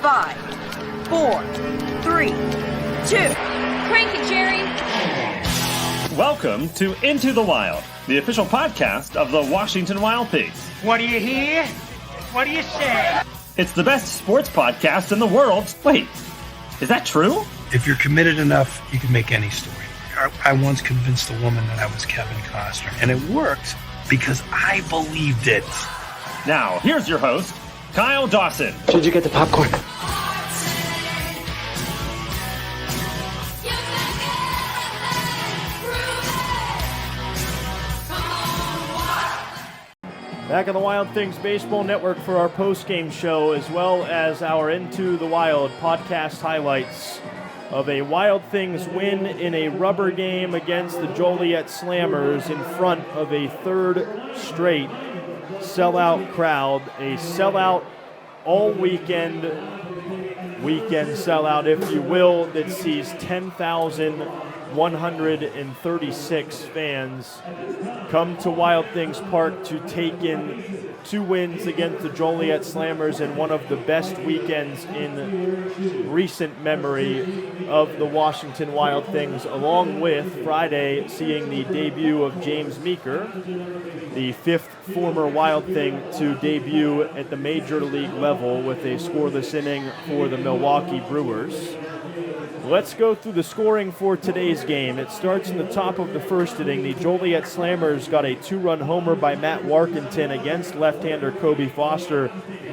5, 4, 3, 2. Crank it, Jerry. Welcome to Into the Wild, the official podcast of the Washington Wild Pigs. What do you hear? What do you say? It's the best sports podcast in the world. Wait, is that true? If you're committed enough, you can make any story. I once convinced a woman that I was Kevin Costner, and it worked because I believed it. Now, here's your host, Kyle Dawson. Did you get the popcorn? Back on the Wild Things Baseball Network for our post-game show, as well as our Into the Wild podcast highlights of a Wild Things win in a rubber game against the Joliet Slammers in front of a third straight sellout crowd. A sellout all weekend sellout, if you will, that sees 10,136 fans come to Wild Things Park to take in two wins against the Joliet Slammers and one of the best weekends in recent memory of the Washington Wild Things, along with Friday seeing the debut of James Meeker, the fifth former Wild Thing to debut at the major league level with a scoreless inning for the Milwaukee Brewers. Let's go through the scoring for today's game. It starts in the top of the first inning. The Joliet Slammers got a two-run homer by Matt Warkentin against left-hander Kobe Foster,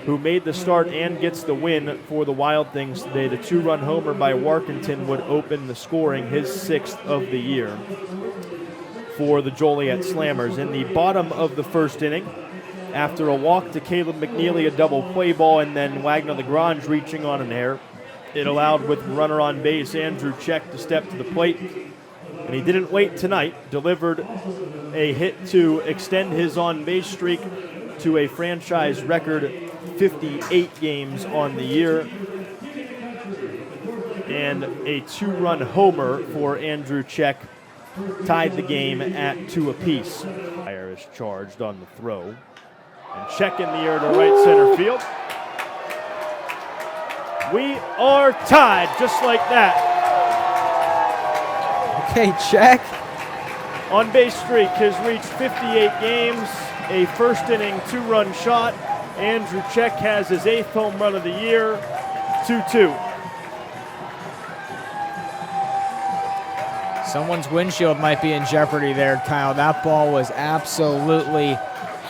who made the start and gets the win for the Wild Things today. The two-run homer by Warkentin would open the scoring, his sixth of the year for the Joliet Slammers. In the bottom of the first inning, after a walk to Caleb McNeely, a double play ball, and then Wagner Lagrange reaching on an error, it allowed, with runner on base, Andrew Check to step to the plate. And he didn't wait tonight, delivered a hit to extend his on-base streak to a franchise record 58 games on the year. And a two-run homer for Andrew Check tied the game at 2 apiece. Fire is charged on the throw. And Check in the air to right center field. We are tied, just like that. Okay, Check. On-base streak has reached 58 games, a first-inning two-run shot. Andrew Check has his 8th home run of the year, 2-2. Someone's windshield might be in jeopardy there, Kyle. That ball was absolutely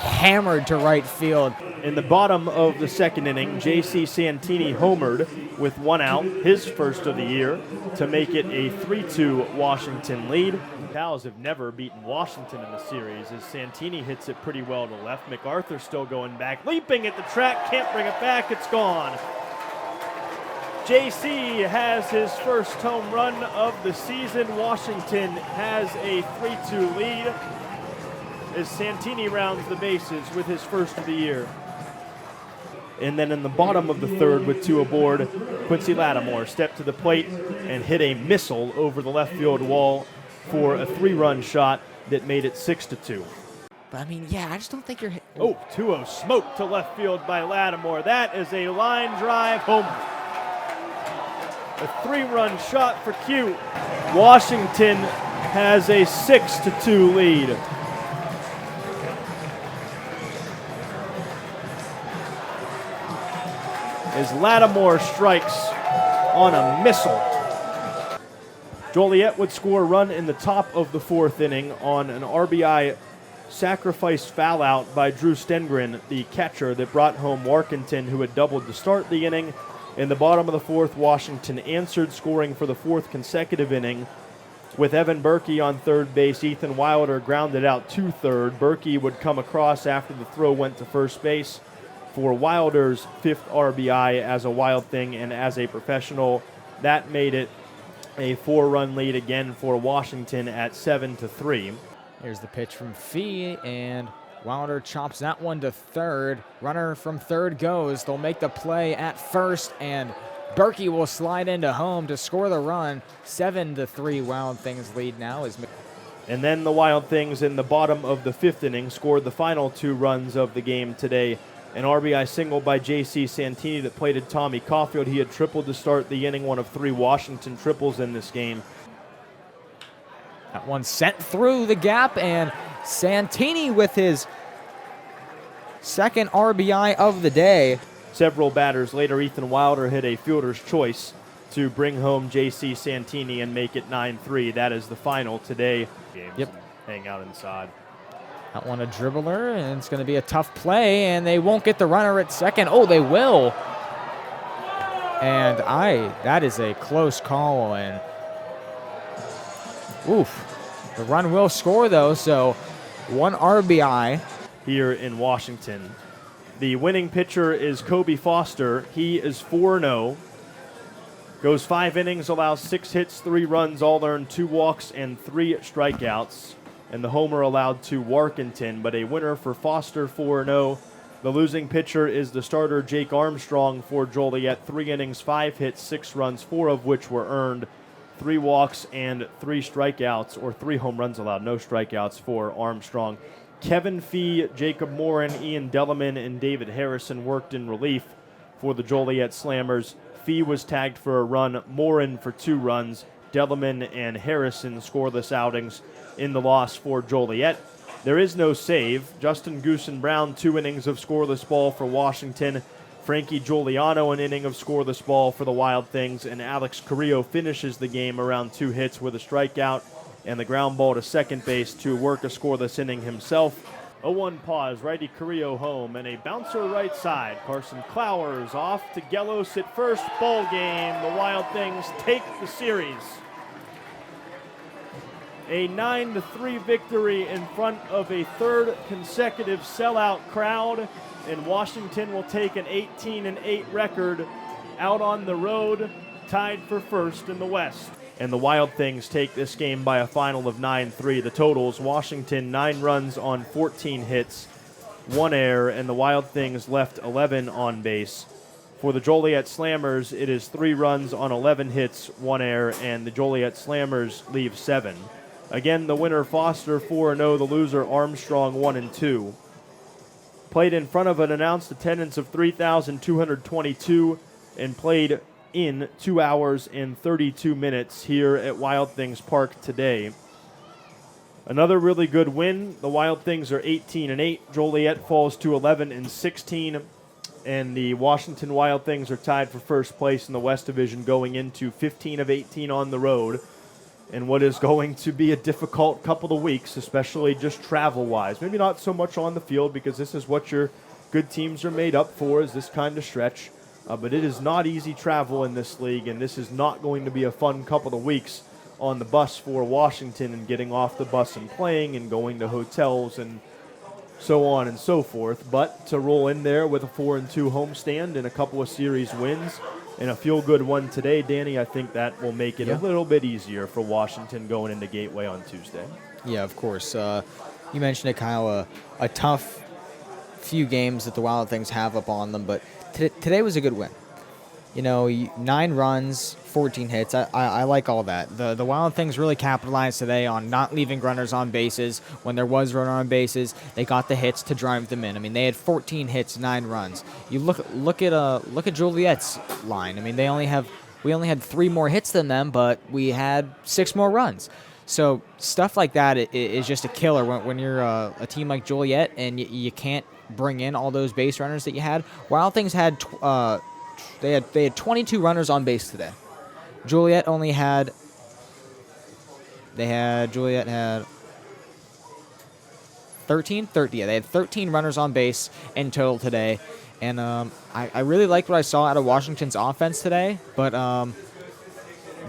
hammered to right field. In the bottom of the second inning, J.C. Santini homered with one out, his first of the year, to make it a 3-2 Washington lead. Cows have never beaten Washington in the series as Santini hits it pretty well to left. MacArthur still going back, leaping at the track, can't bring it back, it's gone. J.C. has his first home run of the season. Washington has a 3-2 lead as Santini rounds the bases with his first of the year. And then in the bottom of the third with two aboard, Quincy Lattimore stepped to the plate and hit a missile over the left field wall for a 3-run shot that made it 6-2. But I mean, yeah, I just don't think you're... Oh, 2-0 smoke to left field by Lattimore. That is a line drive homer. A 3-run shot for Q. Washington has a 6-2 lead. As Lattimore strikes on a missile. Joliet would score a run in the top of the fourth inning on an RBI sacrifice foul out by Drew Stengren, the catcher that brought home Warkentin, who had doubled to start the inning. In the bottom of the fourth, Washington answered, scoring for the fourth consecutive inning with Evan Berkey on third base. Ethan Wilder grounded out to third. Berkey would come across after the throw went to first base for Wilder's fifth RBI as a Wild Thing and as a professional. That made it a 4-run lead again for Washington at 7-3. Here's the pitch from Fee, and Wilder chops that one to third. Runner from third goes. They'll make the play at first, and Berkey will slide into home to score the run. 7-3 Wild Things lead now. And then the Wild Things in the bottom of the fifth inning scored the final 2 runs of the game today An RBI single by J.C. Santini that plated Tommy Caulfield. He had tripled to start the inning, one of 3 Washington triples in this game. That one sent through the gap, and Santini with his second RBI of the day. Several batters later, Ethan Wilder hit a fielder's choice to bring home J.C. Santini and make it 9-3. That is the final today. Yep. Hang out inside. That one a dribbler, and it's going to be a tough play, and they won't get the runner at second. Oh, they will. And that is a close call, and oof. The run will score, though, so 1 RBI. Here in Washington. The winning pitcher is Kobe Foster. He is 4-0. Goes 5 innings, allows 6 hits, 3 runs, all earned 2 walks and 3 strikeouts. And the homer allowed to Warkentin, but a winner for Foster, 4-0. The losing pitcher is the starter Jake Armstrong for Joliet. 3 innings, 5 hits, 6 runs, 4 of which were earned. 3 walks and 3 strikeouts, or 3 home runs allowed, no strikeouts for Armstrong. Kevin Fee, Jacob Morin, Ian Delleman, and David Harrison worked in relief for the Joliet Slammers. Fee was tagged for a run, Morin for 2 runs. Delleman and Harrison scoreless outings in the loss for Joliet. There is no save. Justin Goosen Brown, 2 innings of scoreless ball for Washington. Frankie Giuliano, an inning of scoreless ball for the Wild Things. And Alex Carrillo finishes the game around 2 hits with a strikeout and the ground ball to second base to work a scoreless inning himself. 0-1 pause, righty Carrillo home, and a bouncer right side. Carson Clowers off to Gelos at first. Ball game. The Wild Things take the series. A 9-3 victory in front of a 3rd consecutive sellout crowd, and Washington will take an 18-8 record out on the road, tied for first in the West. And the Wild Things take this game by a final of 9-3. The totals: Washington 9 runs on 14 hits, 1 error, and the Wild Things left 11 on base. For the Joliet Slammers, it is 3 runs on 11 hits, 1 error, and the Joliet Slammers leave 7. Again, the winner Foster 4-0, the loser Armstrong 1-2. Played in front of an announced attendance of 3,222 and played in 2 hours and 32 minutes here at Wild Things Park today. Another really good win. The Wild Things are 18-8. Joliet falls to 11-16. And the Washington Wild Things are tied for first place in the West Division going into 15 of 18 on the road. And what is going to be a difficult couple of weeks, especially just travel-wise. Maybe not so much on the field, because this is what your good teams are made up for, is this kind of stretch. But it is not easy travel in this league, and this is not going to be a fun couple of weeks on the bus for Washington, and getting off the bus and playing and going to hotels and so on and so forth. But to roll in there with a 4-2 homestand and a couple of series wins and a feel-good one today, Danny, I think that will make it a little bit easier for Washington going into Gateway on Tuesday. Yeah, of course. You mentioned it, Kyle, a tough few games that the Wild Things have up on them, but today was a good win. You know, 9 runs, 14 hits. I like all that. The Wild Things really capitalized today on not leaving runners on bases. When there was runner on bases, they got the hits to drive them in. I mean, they had 14 hits, 9 runs. You look at Joliet's line. I mean, we only had 3 more hits than them, but we had 6 more runs. So stuff like that is just a killer when you're a team like Joliet and you can't bring in all those base runners that you had. Wild Things had they had 22 runners on base today. Joliet had 13. Yeah, they had 13 runners on base in total today, and I really liked what I saw out of Washington's offense today. But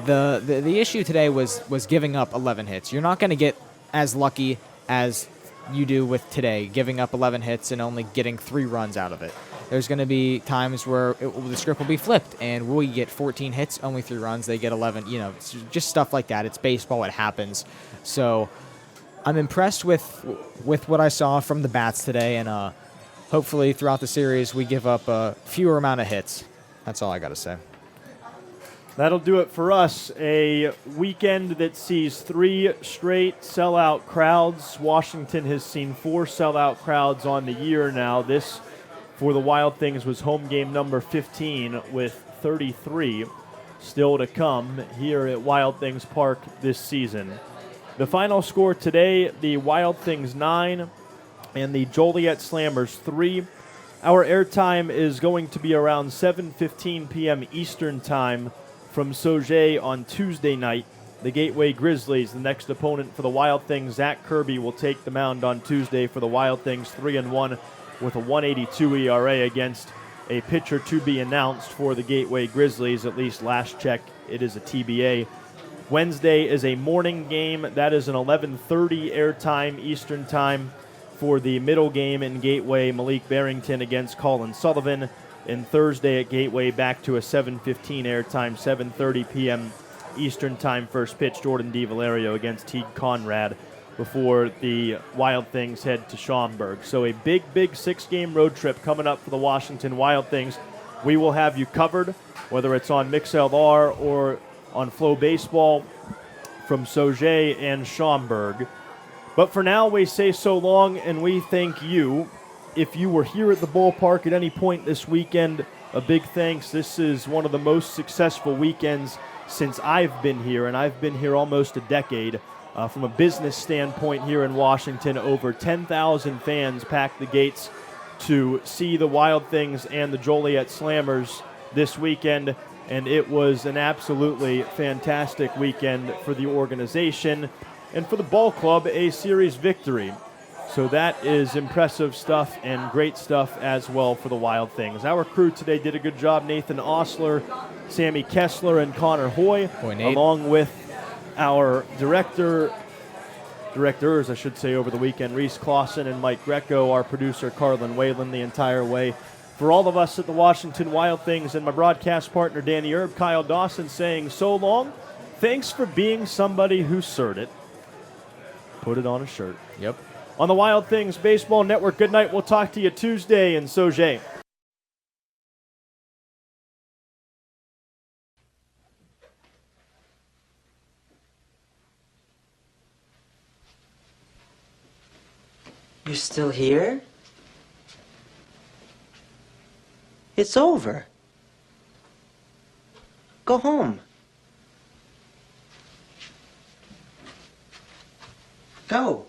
the issue today was giving up 11 hits. You're not going to get as lucky as you do with today, giving up 11 hits and only getting 3 runs out of it. There's going to be times where the script will be flipped, and we get 14 hits, only 3 runs. They get 11. You know, it's just stuff like that. It's baseball. It happens. So I'm impressed with what I saw from the bats today, and hopefully throughout the series we give up a fewer amount of hits. That's all I got to say. That'll do it for us. A weekend that sees 3 straight sellout crowds. Washington has seen 4 sellout crowds on the year now. This for the Wild Things was home game number 15 with 33 still to come here at Wild Things Park this season. The final score today, the Wild Things 9 and the Joliet Slammers 3. Our airtime is going to be around 7:15 p.m. Eastern Time from Sauget on Tuesday night. The Gateway Grizzlies, the next opponent for the Wild Things. Zach Kirby will take the mound on Tuesday for the Wild Things, 3-1 with a 1.82 ERA against a pitcher to be announced for the Gateway Grizzlies. At least last check, it is a TBA. Wednesday is a morning game. That is an 11:30 airtime Eastern Time for the middle game in Gateway, Malik Barrington against Colin Sullivan. And Thursday at Gateway, back to a 7:15 airtime, 7:30 p.m. Eastern Time first pitch, Jordan DiValerio against Teague Conrad before the Wild Things head to Schaumburg. So a big 6-game road trip coming up for the Washington Wild Things. We will have you covered, whether it's on MixLR or on Flow Baseball from Sauget and Schaumburg. But for now, we say so long, and we thank you. If you were here at the ballpark at any point this weekend, a big thanks. This is one of the most successful weekends since I've been here, and I've been here almost a decade. From a business standpoint here in Washington, over 10,000 fans packed the gates to see the Wild Things and the Joliet Slammers this weekend, and it was an absolutely fantastic weekend for the organization and for the ball club, a series victory. So that is impressive stuff and great stuff as well for the Wild Things. Our crew today did a good job. Nathan Osler, Sammy Kessler, and Connor Hoy, along with our directors, I should say, over the weekend, Reese Clausen and Mike Greco, our producer, Carlin Whalen, the entire way. For all of us at the Washington Wild Things and my broadcast partner, Danny Erb, Kyle Dawson saying so long. Thanks for being somebody who served it. Put it on a shirt. Yep. On the Wild Things Baseball Network, good night. We'll talk to you Tuesday in Sauget. You're still here? It's over. Go home. Go.